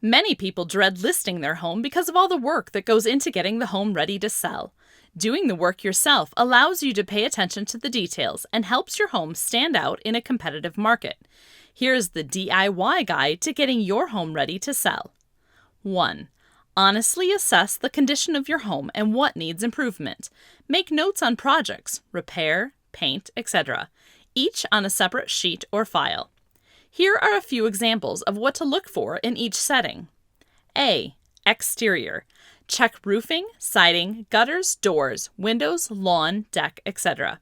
Many people dread listing their home because of all the work that goes into getting the home ready to sell. Doing the work yourself allows you to pay attention to the details and helps your home stand out in a competitive market. Here's the DIY guide to getting your home ready to sell. 1. Honestly assess the condition of your home and what needs improvement. Make notes on projects, repair, paint, etc., each on a separate sheet or file. Here are a few examples of what to look for in each setting. A. Exterior. Check roofing, siding, gutters, doors, windows, lawn, deck, etc.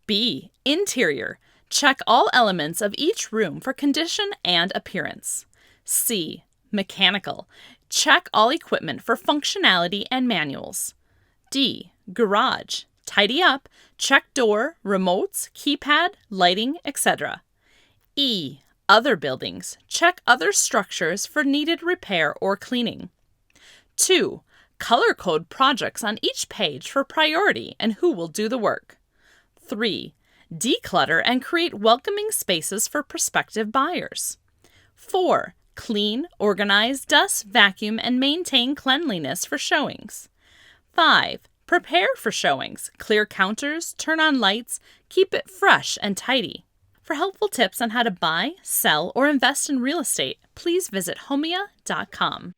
B. Interior. Check all elements of each room for condition and appearance. C. Mechanical. Check all equipment for functionality and manuals. D. Garage. Tidy up. Check door, remotes, keypad, lighting, etc. E. Other buildings. Check other structures for needed repair or cleaning. 2. Color code projects on each page for priority and who will do the work. 3. Declutter and create welcoming spaces for prospective buyers. 4. Clean, organize, dust, vacuum, and maintain cleanliness for showings. 5. Prepare for showings. Clear counters, turn on lights, keep it fresh and tidy. For helpful tips on how to buy, sell, or invest in real estate, please visit homia.com.